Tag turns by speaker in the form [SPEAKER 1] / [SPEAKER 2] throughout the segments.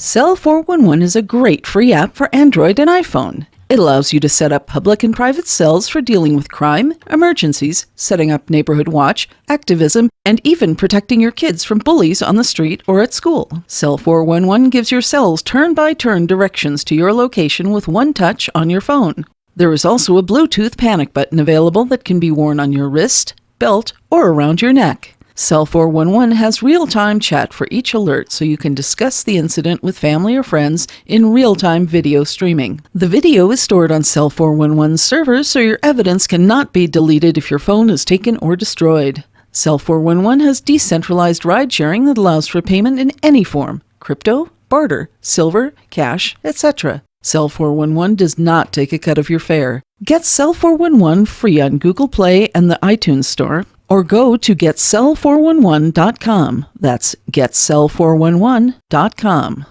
[SPEAKER 1] Cell 411 is a great free app for Android and iPhone. It allows you to set up public and private cells for dealing with crime, emergencies, setting up neighborhood watch, activism, and even protecting your kids from bullies on the street or at school. Cell 411 gives your cells turn-by-turn directions to your location with one touch on your phone. There is also a Bluetooth panic button available that can be worn on your wrist, belt, or around your neck. Cell 411 has real-time chat for each alert so you can discuss the incident with family or friends in real-time video streaming. The video is stored on Cell 411's servers so your evidence cannot be deleted if your phone is taken or destroyed. Cell 411 has decentralized ride-sharing that allows for payment in any form: crypto, barter, silver, cash, etc. Cell 411 does not take a cut of your fare. Get Cell 411 free on Google Play and the iTunes Store, or go to getcell411.com. That's getcell411.com.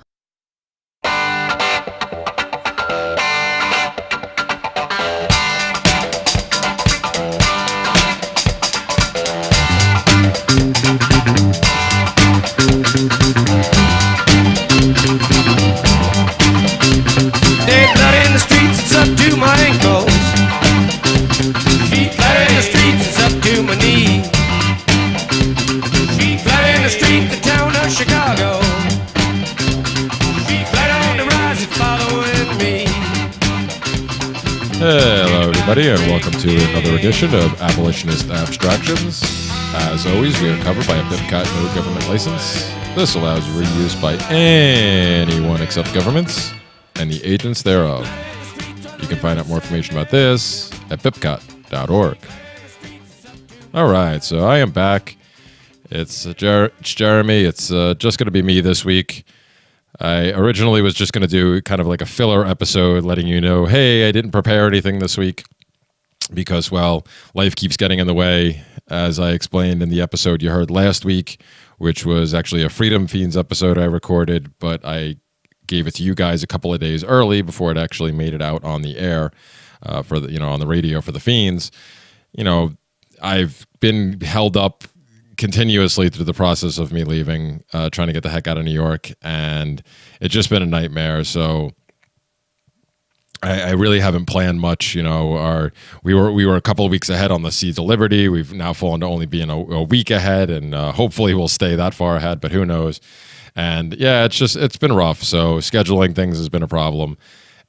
[SPEAKER 2] Dead blood in the streets, it's up to my ankles. Sheet blood in the streets, it's up to my knees. Sheet blood in the street, the town of Chicago. Sheet blood on the rise, it's following me.
[SPEAKER 3] Hello, everybody, and welcome to another edition of Abolitionist Abstractions. As always, we are covered by a BIPCOT no government license. This allows reuse by anyone except governments and the agents thereof. You can find out more information about this at bipcot.org. All right, so I am back. It's Jeremy. It's just going to be me this week. I originally was just going to do kind of like a filler episode letting you know, hey, I didn't prepare anything this week because, well, life keeps getting in the way, as I explained in the episode you heard last week, which was actually a Freedom Fiends episode I recorded, but I gave it to you guys a couple of days early before it actually made it out on the air for the, on the radio for the Fiends. I've been held up continuously through the process of me leaving, trying to get the heck out of New York, and it's just been a nightmare. So I really haven't planned much. We were a couple of weeks ahead on the Seeds of Liberty. We've now fallen to only being a week ahead, and hopefully we'll stay that far ahead, but who knows? And yeah, it's been rough. So scheduling things has been a problem,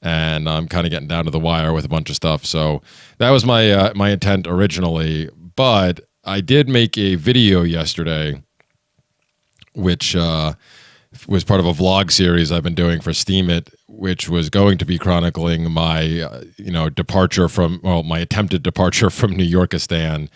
[SPEAKER 3] and I'm kind of getting down to the wire with a bunch of stuff. So that was my my intent originally, but I did make a video yesterday, which was part of a vlog series I've been doing for Steemit, which was going to be chronicling my departure from, my attempted departure from New Yorkistan.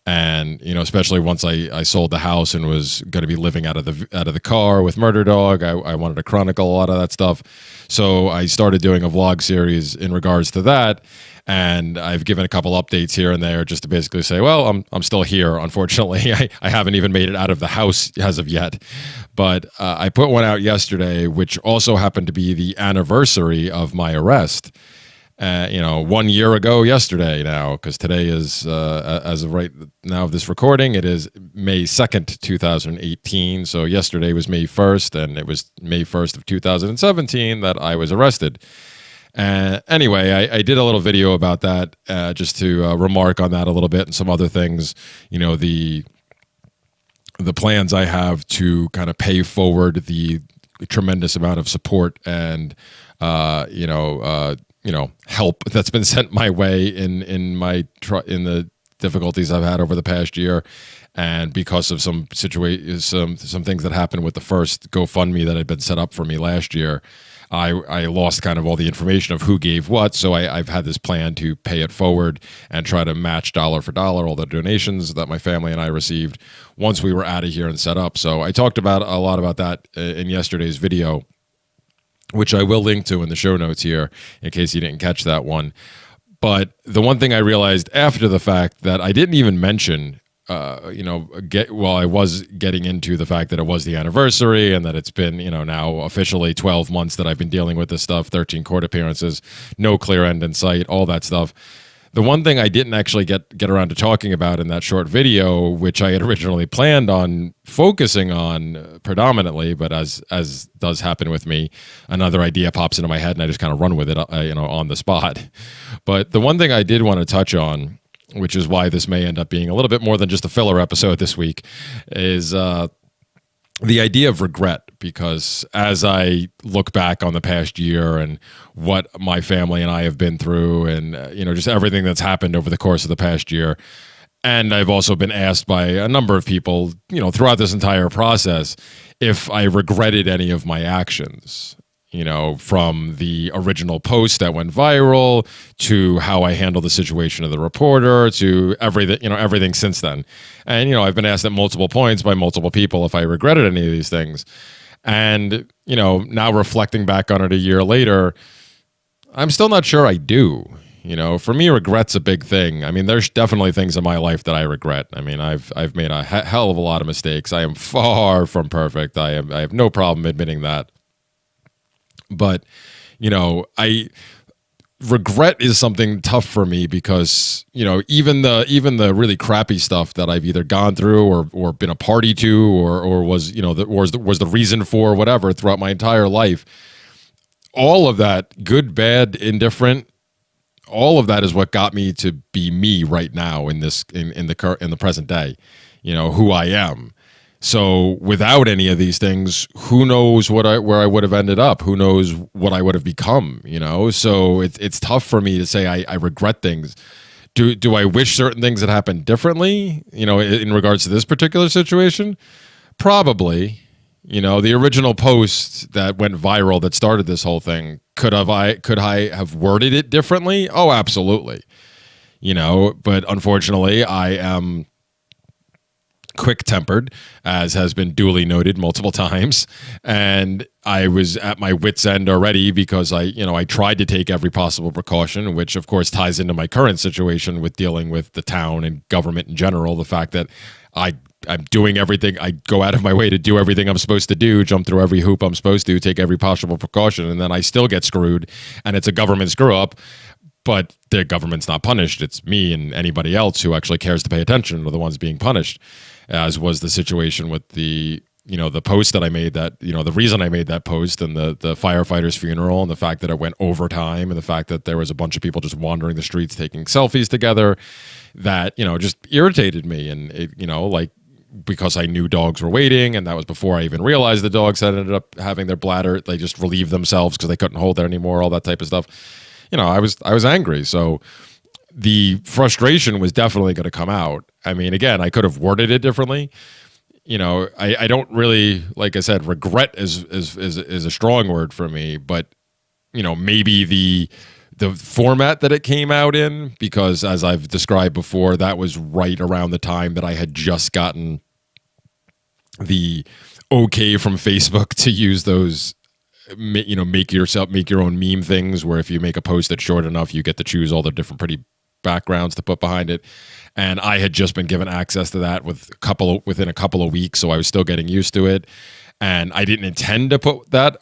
[SPEAKER 3] And especially once I sold the house and was going to be living out of the car with Murder Dog, I wanted to chronicle a lot of that stuff. So I started doing a vlog series in regards to that, and I've given a couple updates here and there just to basically say, well, I'm still here. Unfortunately, I haven't even made it out of the house as of yet. But I put one out yesterday, which also happened to be the anniversary of my arrest. 1 year ago yesterday now, because today is, as of right now of this recording, it is May 2nd, 2018. So yesterday was May 1st, and it was May 1st of 2017 that I was arrested. Anyway, I did a little video about that, just to remark on that a little bit and some other things, the plans I have to kind of pay forward the tremendous amount of support and, help that's been sent my way in the difficulties I've had over the past year, and because of some things that happened with the first GoFundMe that had been set up for me last year, I lost kind of all the information of who gave what. So I've had this plan to pay it forward and try to match dollar for dollar all the donations that my family and I received once we were out of here and set up. So I talked about a lot about that in yesterday's video, which I will link to in the show notes here in case you didn't catch that one. But the one thing I realized after the fact that I didn't even mention, while I was getting into the fact that it was the anniversary and that it's been, now officially 12 months that I've been dealing with this stuff, 13 court appearances, no clear end in sight, all that stuff. The one thing I didn't actually get around to talking about in that short video, which I had originally planned on focusing on predominantly, but as does happen with me, another idea pops into my head and I just kind of run with it, on the spot. But the one thing I did want to touch on, which is why this may end up being a little bit more than just a filler episode this week, is the idea of regret. Because as I look back on the past year and what my family and I have been through, and just everything that's happened over the course of the past year, and I've also been asked by a number of people, throughout this entire process, if I regretted any of my actions. From the original post that went viral to how I handled the situation of the reporter to everything, everything since then. And, I've been asked at multiple points by multiple people if I regretted any of these things. And, now reflecting back on it a year later, I'm still not sure I do. For me, regret's a big thing. I mean, there's definitely things in my life that I regret. I mean, I've made a hell of a lot of mistakes. I am far from perfect. I have no problem admitting that. But, regret is something tough for me because, even the really crappy stuff that I've either gone through or been a party to or was, was the reason for whatever throughout my entire life, all of that, good, bad, indifferent, all of that is what got me to be me right now in the present day, who I am. So without any of these things, who knows where I would have ended up? Who knows what I would have become? So it's tough for me to say I regret things. Do I wish certain things had happened differently? In regards to this particular situation, probably. The original post that went viral that started this whole thing, could I have worded it differently? Oh, absolutely. But unfortunately, I am quick-tempered, as has been duly noted multiple times, and I was at my wit's end already because I tried to take every possible precaution, which of course ties into my current situation with dealing with the town and government in general. The fact that I'm doing everything, I go out of my way to do everything I'm supposed to do, jump through every hoop I'm supposed to, take every possible precaution, and then I still get screwed, and it's a government screw-up. But the government's not punished. It's me and anybody else who actually cares to pay attention are the ones being punished, as was the situation with the post that I made, that, the reason I made that post, and the firefighter's funeral, and the fact that it went overtime, and the fact that there was a bunch of people just wandering the streets taking selfies together, that, just irritated me. And it, because I knew dogs were waiting, and that was before I even realized the dogs had ended up having their bladder, they just relieved themselves because they couldn't hold it anymore, all that type of stuff. I was angry. So the frustration was definitely going to come out. I mean, again, I could have worded it differently. I don't really, like I said, regret is a strong word for me, but maybe the format that it came out in, because as I've described before, that was right around the time that I had just gotten the okay from Facebook to use those, make your own meme things, where if you make a post that's short enough, you get to choose all the different pretty backgrounds to put behind it. And I had just been given access to that within a couple of weeks, so I was still getting used to it. And I didn't intend to put that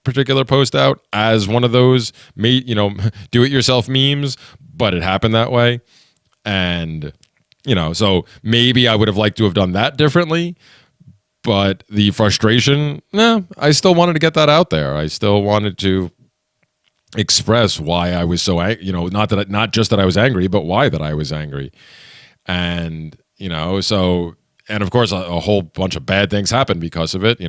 [SPEAKER 3] particular post out as one of those do-it-yourself memes, but it happened that way. And so maybe I would have liked to have done that differently. But the frustration, I still wanted to get that out there. I still wanted to express why I was so angry, not just that I was angry, but why that I was angry. And, and of course, a whole bunch of bad things happened because of it,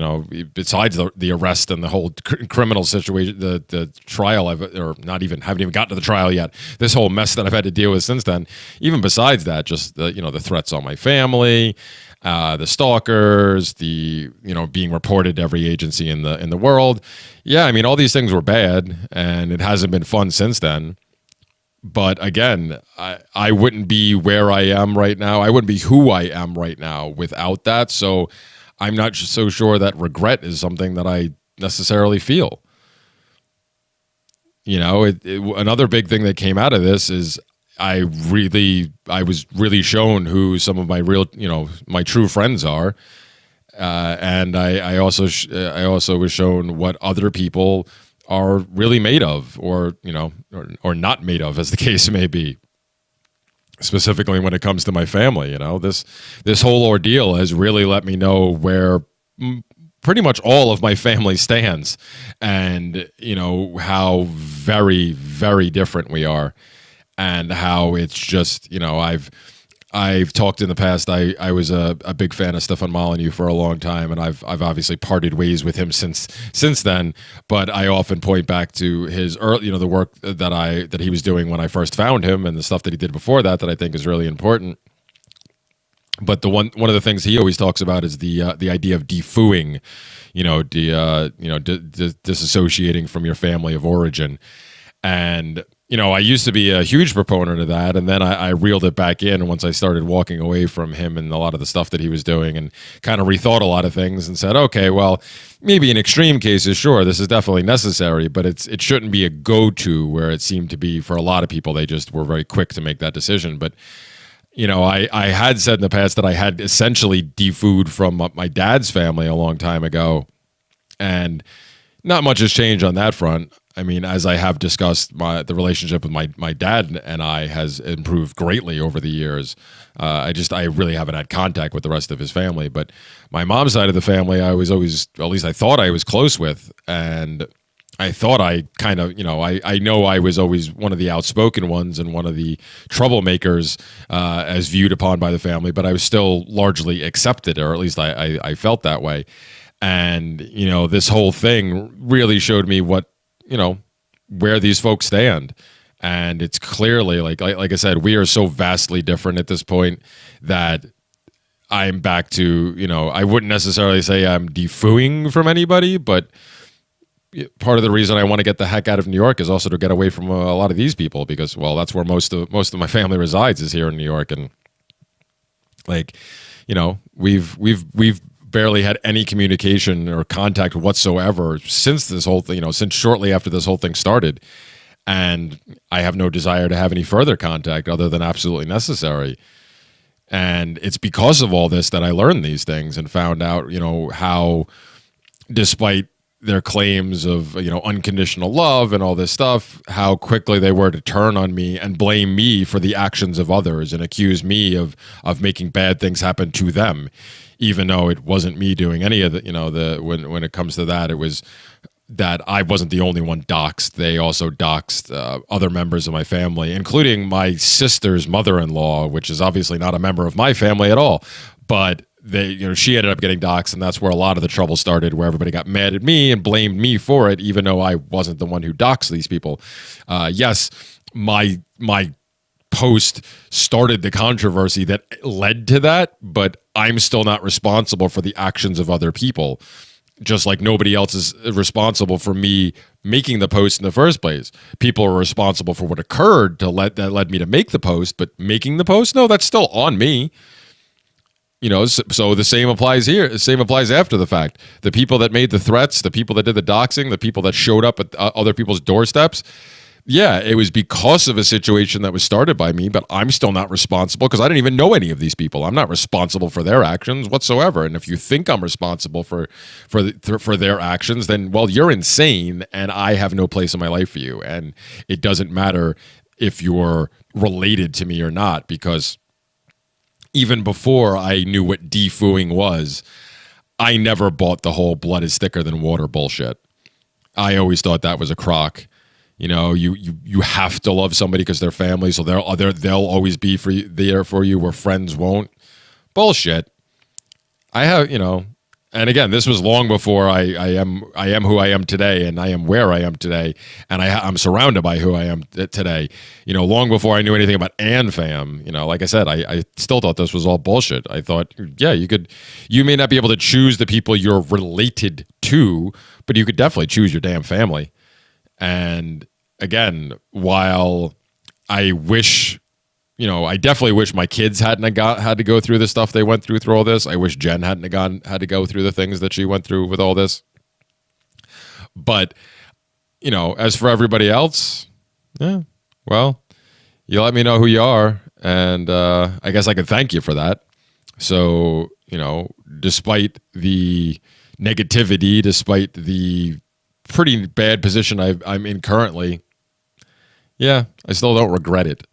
[SPEAKER 3] besides the arrest and the whole criminal situation, the trial, haven't even gotten to the trial yet. This whole mess that I've had to deal with since then. Even besides that, just the threats on my family, the stalkers, the being reported to every agency in the world. Yeah, I mean, all these things were bad, and it hasn't been fun since then. But again, I wouldn't be where I am right now. I wouldn't be who I am right now without that. So I'm not so sure that regret is something that I necessarily feel. Another big thing that came out of this is I was really shown who some of my real, my true friends are. And I also was shown what other people are really made of, or or not made of, as the case may be. Specifically when it comes to my family, this whole ordeal has really let me know where pretty much all of my family stands, and how very, very different we are, and how it's just I've talked in the past. I was a big fan of Stefan Molyneux for a long time, and I've obviously parted ways with him since then. But I often point back to his early, the work that he was doing when I first found him, and the stuff that he did before that I think is really important. But one of the things he always talks about is the idea of DeFOOing, disassociating from your family of origin, and. I used to be a huge proponent of that, and then I reeled it back in once I started walking away from him and a lot of the stuff that he was doing, and kind of rethought a lot of things and said, okay, well, maybe in extreme cases, sure, this is definitely necessary, but it shouldn't be a go-to where it seemed to be for a lot of people. They just were very quick to make that decision. But I had said in the past that I had essentially defooed from my dad's family a long time ago, and not much has changed on that front. I mean, as I have discussed, the relationship with my dad and I has improved greatly over the years. I really haven't had contact with the rest of his family, but my mom's side of the family, I was always, at least I thought I was close with, and I thought I kind of, I know I was always one of the outspoken ones and one of the troublemakers as viewed upon by the family, but I was still largely accepted, or at least I felt that way. And, this whole thing really showed me where these folks stand. And it's clearly, like I said, we are so vastly different at this point that I'm back to, I wouldn't necessarily say I'm defooing from anybody, but part of the reason I want to get the heck out of New York is also to get away from a lot of these people, because, well, that's where most of my family resides, is here in New York. And we've barely had any communication or contact whatsoever since this whole thing, since shortly after this whole thing started. And I have no desire to have any further contact other than absolutely necessary. And it's because of all this that I learned these things and found out, how, despite their claims of, unconditional love and all this stuff, how quickly they were to turn on me and blame me for the actions of others and accuse me of making bad things happen to them, even though it wasn't me doing any of the, when it comes to that, it was that I wasn't the only one doxxed. They also doxed other members of my family, including my sister's mother-in-law, which is obviously not a member of my family at all, but she ended up getting doxxed, and that's where a lot of the trouble started, where everybody got mad at me and blamed me for it, even though I wasn't the one who doxed these people. Yes, my post started the controversy that led to that, but I'm still not responsible for the actions of other people, just like nobody else is responsible for me making the post in the first place. People are responsible for what occurred that led me to make the post, but making the post, no, that's still on me. So the same applies here. The same applies after the fact. The people that made the threats, the people that did the doxing, the people that showed up at other people's doorsteps, yeah, it was because of a situation that was started by me, but I'm still not responsible because I didn't even know any of these people. I'm not responsible for their actions whatsoever. And if you think I'm responsible for their actions, then, well, you're insane, and I have no place in my life for you. And it doesn't matter if you're related to me or not, because even before I knew what DeFOOing was, I never bought the whole blood is thicker than water bullshit. I always thought that was a crock. You have to love somebody because they're family, so they'll always be there for you where friends won't. Bullshit. I have, and again, this was long before I am who I am today, and I am where I am today, and I'm surrounded by who I am today. Long before I knew anything about ANFAM. Like I said, I still thought this was all bullshit. I thought, yeah, you may not be able to choose the people you're related to, but you could definitely choose your damn family. And again, while I wish, I definitely wish my kids hadn't had to go through the stuff they went through all this. I wish Jen hadn't had to go through the things that she went through with all this. But, as for everybody else, yeah, well, you let me know who you are, and I guess I could thank you for that. So, despite the negativity, despite the pretty bad position I'm in currently, yeah, I still don't regret it.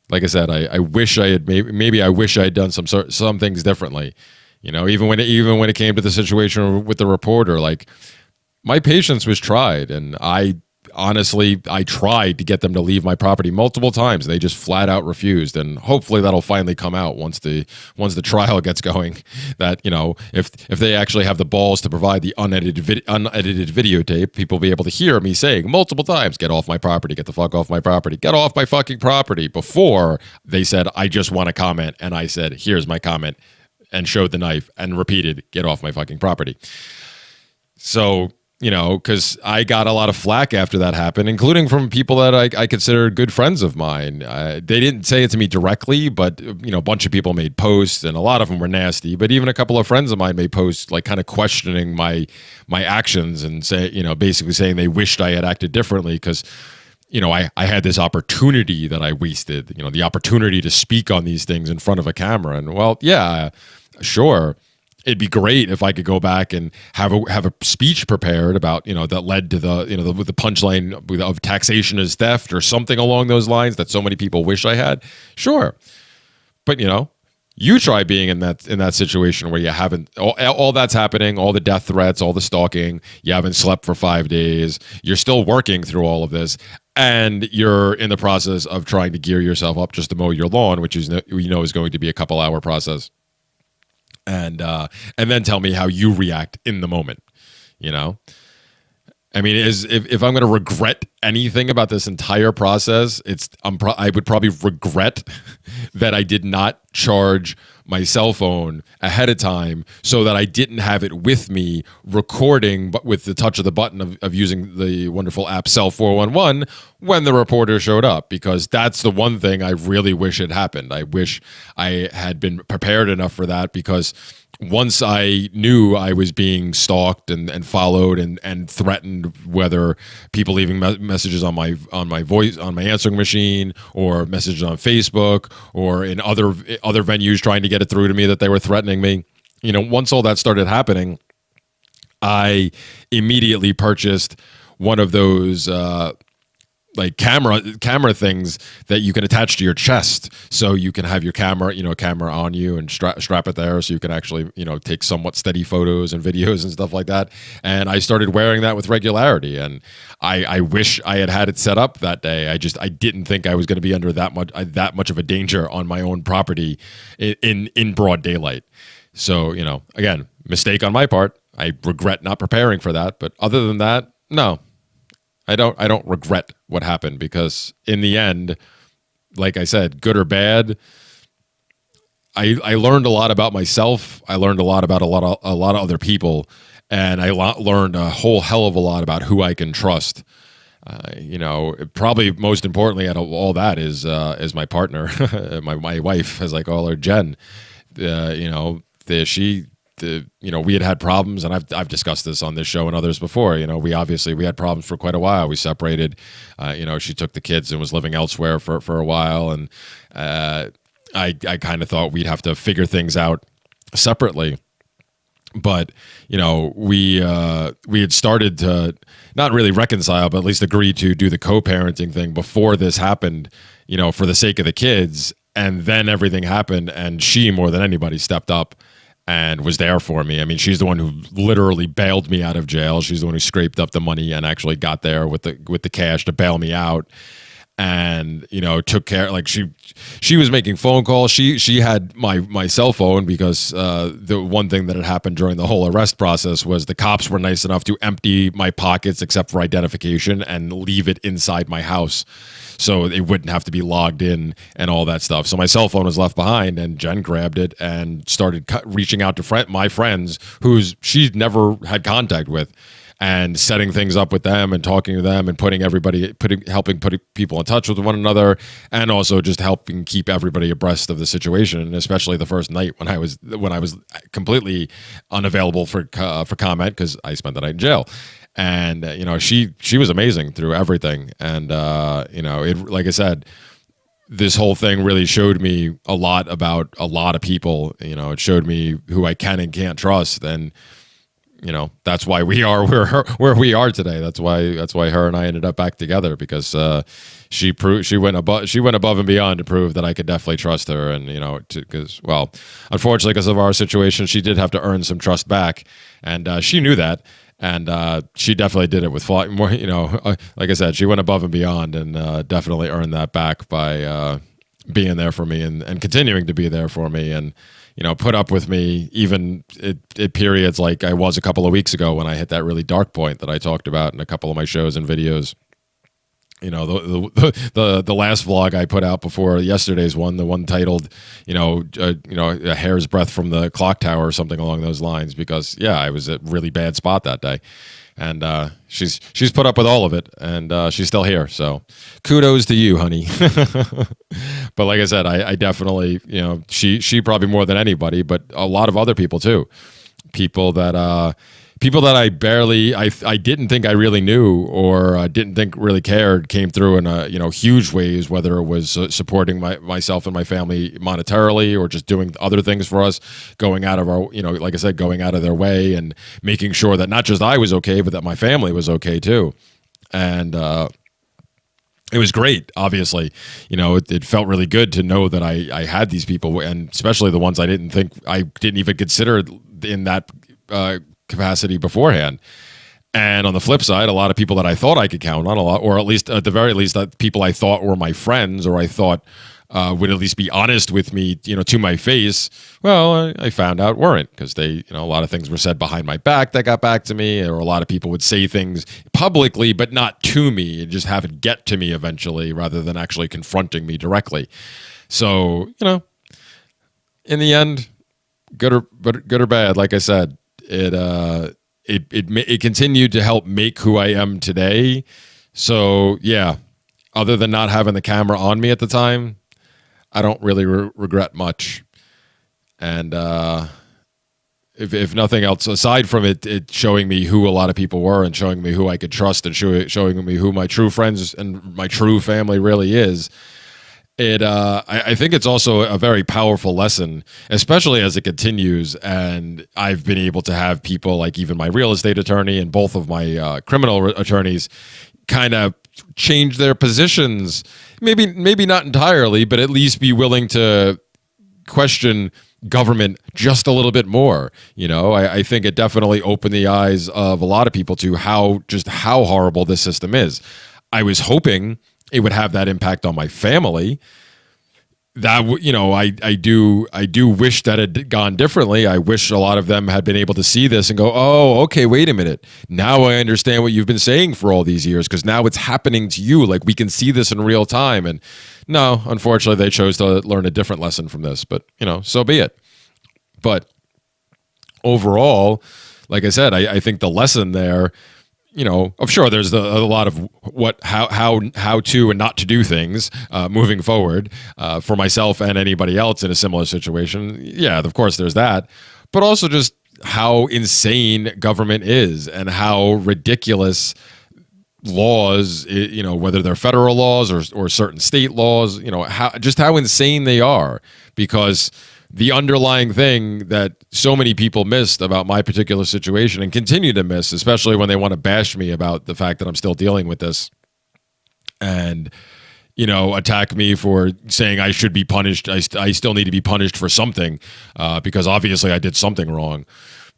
[SPEAKER 3] Like I said, I wish I had maybe I wish I had done some things differently. You know, even when it came to the situation with the reporter, like my patience was tried, and I tried to get them to leave my property multiple times. They just flat out refused, and hopefully that'll finally come out once the trial gets going. That, you know, if they actually have the balls to provide the unedited videotape, people will be able to hear me saying multiple times, "Get off my property! Get the fuck off my property! Get off my fucking property!" Before they said, "I just want to comment," and I said, "Here's my comment," and showed the knife and repeated, "Get off my fucking property." So, you know, because I got a lot of flack after that happened, including from people that I consider good friends of mine. They didn't say it to me directly, but, you know, a bunch of people made posts, and a lot of them were nasty. But even a couple of friends of mine made posts, like kind of questioning my actions and basically saying they wished I had acted differently because, you know, I had this opportunity that I wasted, you know, the opportunity to speak on these things in front of a camera. And, well, yeah, sure. It'd be great if I could go back and have a speech prepared about, you know, that led to the punchline of taxation is theft or something along those lines that so many people wish I had. Sure. But, you know, you try being in that situation where you haven't, all that's happening, all the death threats, all the stalking, you haven't slept for 5 days, you're still working through all of this, and you're in the process of trying to gear yourself up just to mow your lawn, which is, you know, is going to be a couple-hour process. And then tell me how you react in the moment, you know? I mean, if I'm going to regret anything about this entire process, I would probably regret that I did not charge my cell phone ahead of time so that I didn't have it with me recording, but with the touch of the button of using the wonderful app Cell 411 when the reporter showed up, because that's the one thing I really wish had happened. I wish I had been prepared enough for that, because once I knew I was being stalked and followed and threatened, whether people leaving messages on my answering machine or messages on Facebook or in other venues trying to get it through to me that they were threatening me, you know, once all that started happening, I immediately purchased one of those like camera things that you can attach to your chest, so you can have your camera on you and strap it there, so you can actually, you know, take somewhat steady photos and videos and stuff like that. And I started wearing that with regularity, and I wish I had it set up that day. I didn't think I was going to be under that much of a danger on my own property in broad daylight. So, you know, again, mistake on my part. I regret not preparing for that, but other than that, no. I don't regret what happened, because in the end, like I said, good or bad, I learned a lot about myself. I learned a lot about a lot of other people, and I learned a whole hell of a lot about who I can trust. You know, probably most importantly out of all that is my partner, my wife, as I call her, Jen. You know, we had problems, and I've discussed this on this show and others before. You know, we had problems for quite a while. We separated. You know, she took the kids and was living elsewhere for a while, and I kind of thought we'd have to figure things out separately. But, you know, we had started to not really reconcile, but at least agree to do the co-parenting thing before this happened, you know, for the sake of the kids. And then everything happened, and she, more than anybody, stepped up and was there for me. I mean, she's the one who literally bailed me out of jail. She's the one who scraped up the money and actually got there with the cash to bail me out. And, you know, took care, like she was making phone calls. She had my cell phone, because the one thing that had happened during the whole arrest process was the cops were nice enough to empty my pockets except for identification and leave it inside my house, so it wouldn't have to be logged in and all that stuff. So my cell phone was left behind, and Jen grabbed it and started reaching out to my friends who she'd never had contact with, and setting things up with them and talking to them and helping put people in touch with one another, and also just helping keep everybody abreast of the situation. And especially the first night when I was completely unavailable for comment, because I spent the night in jail. And you know, she was amazing through everything. And you know, like I said, this whole thing really showed me a lot about a lot of people. You know, it showed me who I can and can't trust. And that's why we are where we are today. That's why her and I ended up back together, because she went above and beyond to prove that I could definitely trust her. And because unfortunately, because of our situation, she did have to earn some trust back, and she knew that. And she definitely did it with more. Like I said, she went above and beyond, and definitely earned that back by being there for me and continuing to be there for me, and put up with me even at periods like I was a couple of weeks ago when I hit that really dark point that I talked about in a couple of my shows and videos. The last vlog I put out before yesterday's one, the one titled, a hair's breadth from the clock tower or something along those lines, because I was at a really bad spot that day. And she's put up with all of it, and she's still here. So kudos to you, honey. But like I said, I definitely, she probably more than anybody, but a lot of other people too. People that I barely, I didn't think I really knew, or didn't think really cared, came through in huge ways, whether it was supporting myself and my family monetarily, or just doing other things for us, going out of our, like I said, going out of their way and making sure that not just I was okay, but that my family was okay too. And it was great, obviously. It felt really good to know that I had these people, and especially the ones I didn't even consider in that capacity beforehand. And on the flip side, a lot of people that I thought I could count on, or at least at the very least, people I thought were my friends, or I thought would at least be honest with me, to my face. Well, I found out weren't, because they, a lot of things were said behind my back that got back to me, or a lot of people would say things publicly, but not to me, and just have it get to me eventually, rather than actually confronting me directly. So, in the end, good or bad, like I said, it continued to help make who I am today. So other than not having the camera on me at the time, I don't really regret much. And if nothing else, aside from it showing me who a lot of people were, and showing me who I could trust, and showing me who my true friends and my true family really is, I think it's also a very powerful lesson, especially as it continues. And I've been able to have people like even my real estate attorney and both of my criminal attorneys kind of change their positions. Maybe not entirely, but at least be willing to question government just a little bit more. I think it definitely opened the eyes of a lot of people to how horrible this system is. I was hoping it would have that impact on my family. That I do wish that it had gone differently. I wish a lot of them had been able to see this and go, oh, okay, wait a minute. Now I understand what you've been saying for all these years, because now it's happening to you. Like, we can see this in real time. And no, unfortunately, they chose to learn a different lesson from this. But so be it. But overall, like I said, I think the lesson there, of sure, there's a lot of how to and not to do things moving forward for myself and anybody else in a similar situation. Yeah, of course, there's that, but also just how insane government is, and how ridiculous laws, whether they're federal laws or certain state laws, how insane they are, because the underlying thing that so many people missed about my particular situation, and continue to miss, especially when they want to bash me about the fact that I'm still dealing with this, and attack me for saying I should be punished. I still need to be punished for something, because obviously I did something wrong.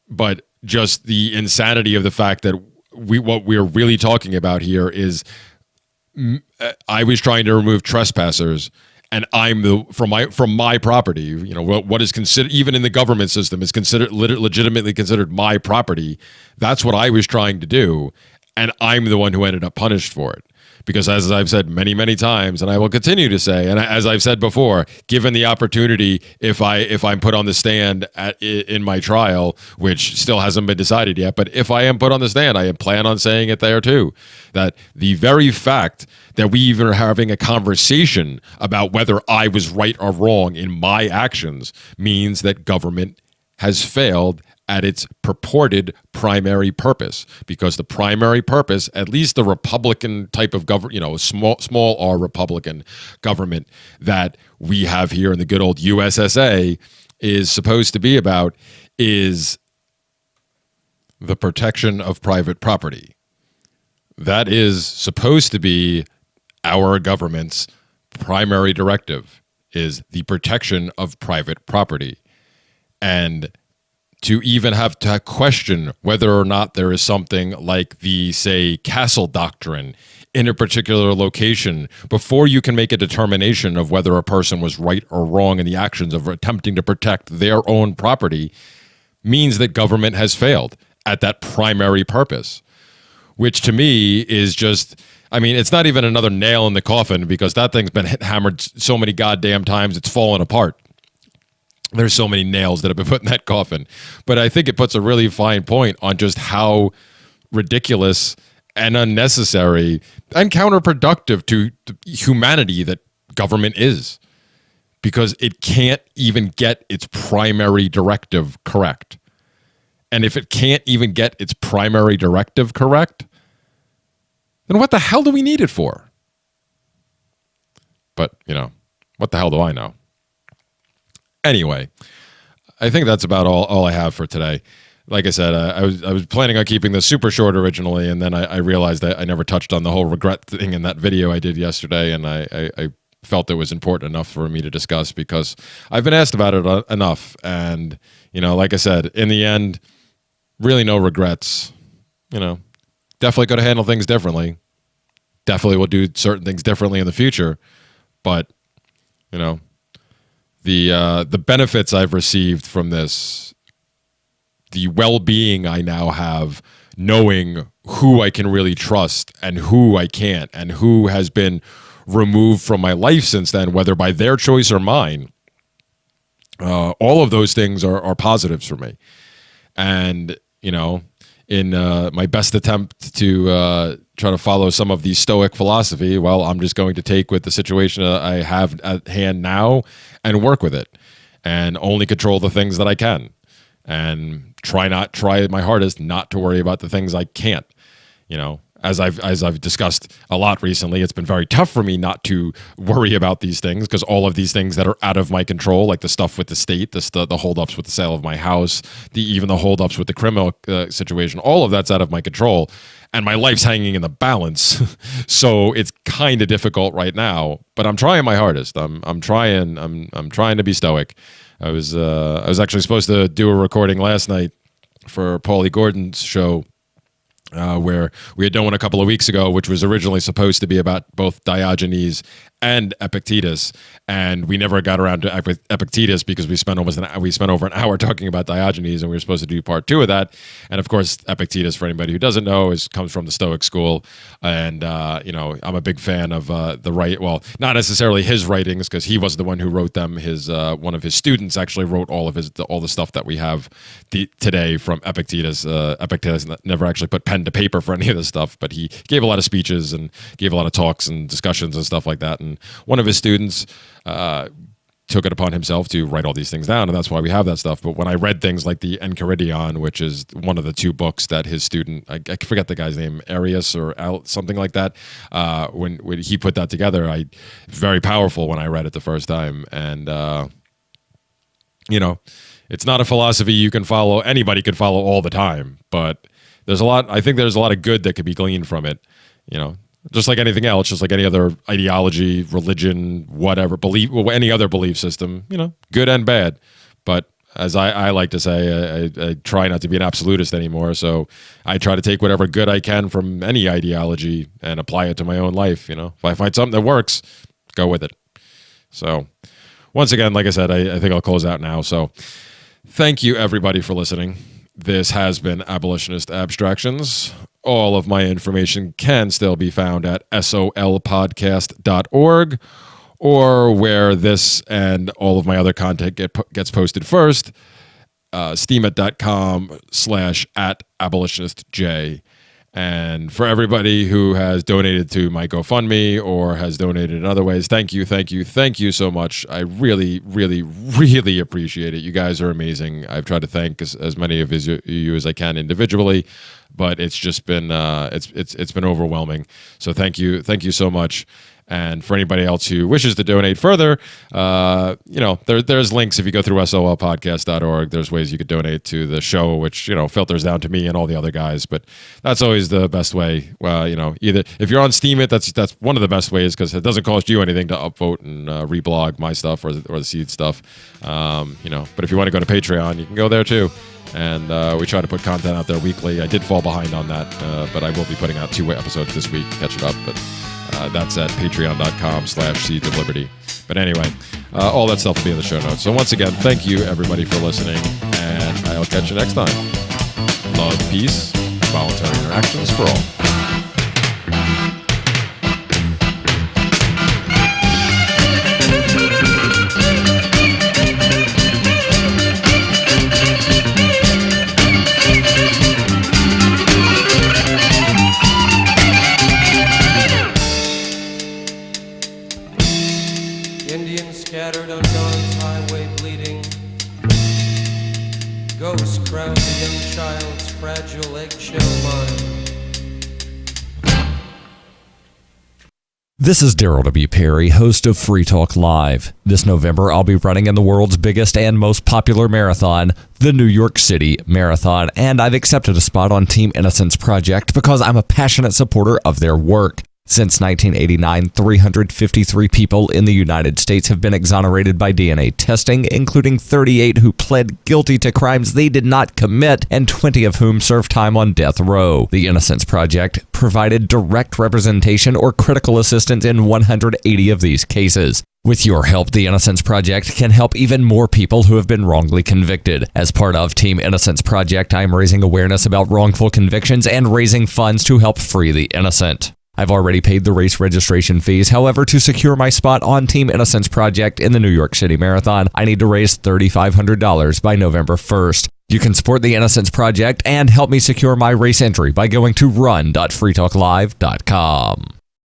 [SPEAKER 3] But just the insanity of the fact that what we're really talking about here is I was trying to remove trespassers, and I'm from my property. What is considered, even in the government system, is considered legitimately considered my property. That's what I was trying to do, and I'm the one who ended up punished for it. Because as I've said many, many times, and I will continue to say, and as I've said before, given the opportunity, if I'm put on the stand in my trial, which still hasn't been decided yet, but if I am put on the stand, I plan on saying it there too, that the very fact that we even are having a conversation about whether I was right or wrong in my actions means that government has failed at its purported primary purpose, because the primary purpose, at least the Republican type of government, small R Republican government that we have here in the good old USSA is supposed to be about, is the protection of private property. That is supposed to be our government's primary directive, is the protection of private property. And to even have to question whether or not there is something like the, say, castle doctrine in a particular location before you can make a determination of whether a person was right or wrong in the actions of attempting to protect their own property means that government has failed at that primary purpose, which to me is just, I mean, it's not even another nail in the coffin because that thing's been hammered so many goddamn times it's fallen apart. There's so many nails that have been put in that coffin. But I think it puts a really fine point on just how ridiculous and unnecessary and counterproductive to humanity that government is, because it can't even get its primary directive correct. And if it can't even get its primary directive correct, then what the hell do we need it for? But, you know, what the hell do I know? Anyway, I think that's about all I have for today. Like I said, I was planning on keeping this super short originally, and then I realized that I never touched on the whole regret thing in that video I did yesterday, and I felt it was important enough for me to discuss because I've been asked about it enough. And, you know, like I said, in the end, really no regrets. You know, definitely could have handled things differently. Definitely will do certain things differently in the future. But, you know, the benefits I've received from this, the well-being I now have, knowing who I can really trust and who I can't, and who has been removed from my life since then, whether by their choice or mine, all of those things are positives for me. And, you know, in my best attempt to try to follow some of the Stoic philosophy, well, I'm just going to take with the situation I have at hand now and work with it, and only control the things that I can, and try my hardest not to worry about the things I can't. You know, as I've discussed a lot recently, it's been very tough for me not to worry about these things, because all of these things that are out of my control, like the stuff with the state, the holdups with the sale of my house, even the holdups with the criminal situation, all of that's out of my control, and my life's hanging in the balance. So it's kind of difficult right now, but I'm trying my hardest. I'm trying to be stoic. I was actually supposed to do a recording last night for Paulie Gordon's show, where we had done one a couple of weeks ago, which was originally supposed to be about both Diogenes and Epictetus, and we never got around to Epictetus because we spent over an hour talking about Diogenes, and we were supposed to do part 2 of that. And of course, Epictetus, for anybody who doesn't know, comes from the Stoic school, and you know, I'm a big fan of well, not necessarily his writings, because he was the one who wrote them. His one of his students actually wrote all the stuff that we have today from Epictetus. Epictetus never actually put pen to paper for any of this stuff, but he gave a lot of speeches and gave a lot of talks and discussions and stuff like that. And one of his students took it upon himself to write all these things down, and that's why we have that stuff. But when I read things like the Enchiridion, which is one of the 2 books that his student, I forget the guy's name, Arius or something like that, when he put that together, very powerful when I read it the first time. And you know, it's not a philosophy you can follow, anybody could follow all the time, but I think there's a lot of good that could be gleaned from it, you know. Just like anything else, just like any other ideology, religion, whatever, belief, any other belief system, you know, good and bad. But as I like to say, I try not to be an absolutist anymore. So I try to take whatever good I can from any ideology and apply it to my own life. You know, if I find something that works, go with it. So once again, like I said, I think I'll close out now. So thank you, everybody, for listening. This has been Abolitionist Abstractions. All of my information can still be found at solpodcast.org, or where this and all of my other content gets posted first, steemit.com/@abolitionistj. And for everybody who has donated to my GoFundMe or has donated in other ways, thank you so much. I really, really, really appreciate it. You guys are amazing. I've tried to thank as many of you as I can individually, but it's just been it's been overwhelming. So thank you so much. And for anybody else who wishes to donate further, there's links. If you go through solpodcast.org, there's ways you could donate to the show, which, filters down to me and all the other guys. But that's always the best way. Either if you're on Steemit, that's one of the best ways because it doesn't cost you anything to upvote and reblog my stuff or the seed stuff. But if you want to go to Patreon, you can go there too. And we try to put content out there weekly. I did fall behind on that, but I will be putting out 2 episodes this week to catch it up. But that's at patreon.com/seedsofliberty. But anyway, all that stuff will be in the show notes. So once again, thank you everybody for listening, and I'll catch you next time. Love, peace, voluntary interactions for all.
[SPEAKER 2] Scattered on dawn's highway bleeding, ghosts crowd the young child's fragile eggshell mind.
[SPEAKER 4] This is Daryl W. Perry, host of Free Talk Live. This November, I'll be running in the world's biggest and most popular marathon, the New York City Marathon, and I've accepted a spot on Team Innocence Project because I'm a passionate supporter of their work. Since 1989, 353 people in the United States have been exonerated by DNA testing, including 38 who pled guilty to crimes they did not commit, and 20 of whom served time on death row. The Innocence Project provided direct representation or critical assistance in 180 of these cases. With your help, the Innocence Project can help even more people who have been wrongly convicted. As part of Team Innocence Project, I'm raising awareness about wrongful convictions and raising funds to help free the innocent. I've already paid the race registration fees. However, to secure my spot on Team Innocence Project in the New York City Marathon, I need to raise $3,500 by November 1st. You can support the Innocence Project and help me secure my race entry by going to run.freetalklive.com.